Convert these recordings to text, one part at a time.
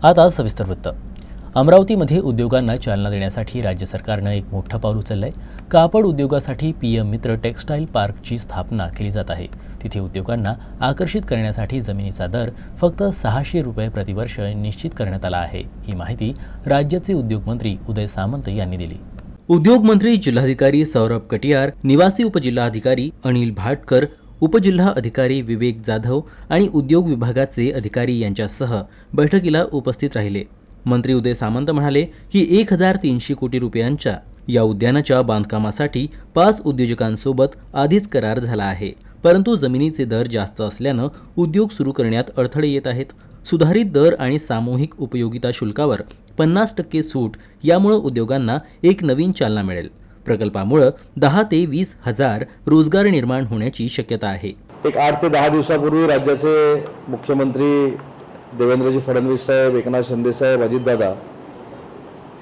आता सविस्तर वृत्त। अमरावतीमध्ये उद्योगांना चालना देण्यासाठी राज्य सरकारनं एक मोठं पाऊल उचललंय। कापड उद्योगासाठी पीएम मित्र टेक्सटाईल पार्कची स्थापना केली जात आहे। तिथे उद्योगांना आकर्षित करण्यासाठी जमिनीचा दर फक्त 600 रुपये प्रतिवर्ष निश्चित करण्यात आला आहे। ही माहिती राज्याचे उद्योगमंत्री उदय सामंत यांनी दिली। उद्योगमंत्री जिल्हाधिकारी सौरभ कटियार, निवासी उपजिल्हाधिकारी अनिल भाटकर, उपजिल्हा अधिकारी विवेक जाधव आणि उद्योग विभागाचे अधिकारी यांच्यासह बैठकीला उपस्थित राहिले। मंत्री उदय सामंत म्हणाले की 1300 कोटी रुपयांच्या या उद्यानाच्या बांधकामासाठी 5 उद्योजकांसोबत आधीच करार झाला आहे, परंतु जमिनीचे दर जास्त असल्यानं उद्योग सुरू करण्यात अडथळे येत आहेत। सुधारित दर आणि सामूहिक उपयोगिता शुल्कावर 50% सूट यामुळे उद्योगांना एक नवीन चालना मिळेल। प्रकल्पामुळे 10 ते 20 हजार रोजगार निर्माण होण्याची शक्यता आहे। एक 8 ते 10 दिवसापूर्वी राज्याचे मुख्यमंत्री देवेंद्रजी फडणवीस साहेब, एकनाथ शिंदे साहेब, अजितदादा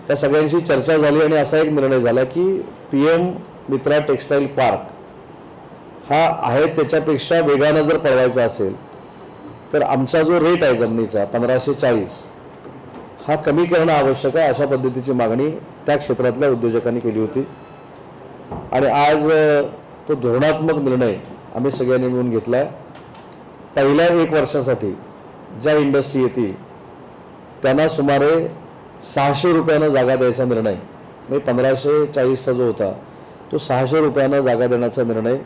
त्या सगळ्यांशी चर्चा झाली आणि असा एक निर्णय झाला की पीएम मित्रा टेक्सटाईल पार्क हा आहे त्याच्यापेक्षा वेगानं जर पळवायचा असेल तर आमचा जो रेट आहे जमिनीचा 1540 हा कमी करणं आवश्यक आहे, अशा पद्धतीची मागणी त्या क्षेत्रातल्या उद्योजकांनी केली होती। आणि आज तो धोरणात्मक निर्णय आम्ही सगळ्यांनी मिळून घेतला आहे। पहिल्या 1 वर्षासाठी ज्या इंडस्ट्री येतील त्यांना सुमारे 600 रुपयानं जागा द्यायचा निर्णय, म्हणजे 1540चा जो होता तो 600 रुपयानं जागा देण्याचा निर्णय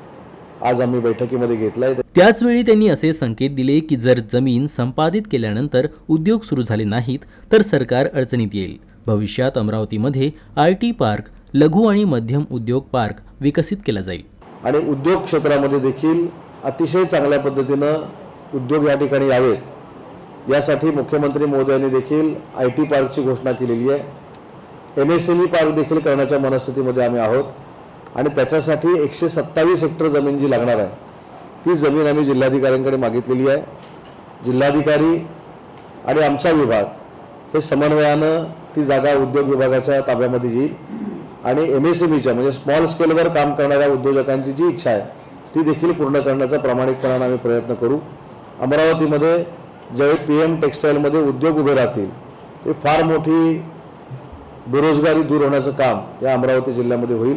आज आम्ही बैठकीमध्ये घेतला आहे। त्याचवेळी त्यांनी असे संकेत दिले की जर जमीन संपादित केल्यानंतर उद्योग सुरू झाले नाहीत तर सरकार अडचणीत येईल। भविष्यात अमरावतीमध्ये IT पार्क, लघु आणि मध्यम उद्योग पार्क विकसित केला जाईल आणि उद्योग क्षेत्रामध्ये देखील अतिशय चांगल्या पद्धतीनं उद्योग या ठिकाणी यावेत यासाठी मुख्यमंत्री महोदयांनी देखील IT पार्कची घोषणा केलेली आहे। MSME पार्क देखील करण्याच्या मनस्थितीमध्ये आम्ही आहोत आणि त्याच्यासाठी 127 हेक्टर जमीन जी लागणार आहे ती जमीन आम्ही जिल्हाधिकाऱ्यांकडे मागितलेली आहे। जिल्हाधिकारी आणि आमचा विभाग हे समन्वयानं ती जागा उद्योग विभागाच्या ताब्यामध्ये येईल आणि MSMEच्या म्हणजे स्मॉल स्केलवर काम करणाऱ्या उद्योजकांची जी इच्छा आहे ती देखील पूर्ण करण्याचा प्रामाणिकपणाने आम्ही प्रयत्न करू। अमरावतीमध्ये ज्यावेळी पीएम टेक्सटाईलमध्ये उद्योग उभे राहतील ते फार मोठी बेरोजगारी दूर होण्याचं काम या अमरावती जिल्ह्यामध्ये होईल।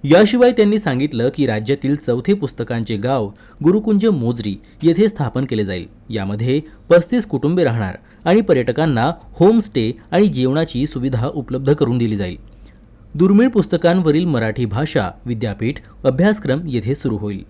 याशिवाय त्यांनी सांगितलं की राज्यातील 4थे पुस्तकांचे गाव गुरुकुंज मोजरी येथे स्थापन केले जाईल। यामध्ये 35 कुटुंबे राहणार आणि पर्यटकांना होम स्टे आणि जेवणाची सुविधा उपलब्ध करून दिली जाईल। दुर्मिळ पुस्तकांवरील मराठी भाषा विद्यापीठ अभ्यासक्रम येथे सुरू होईल।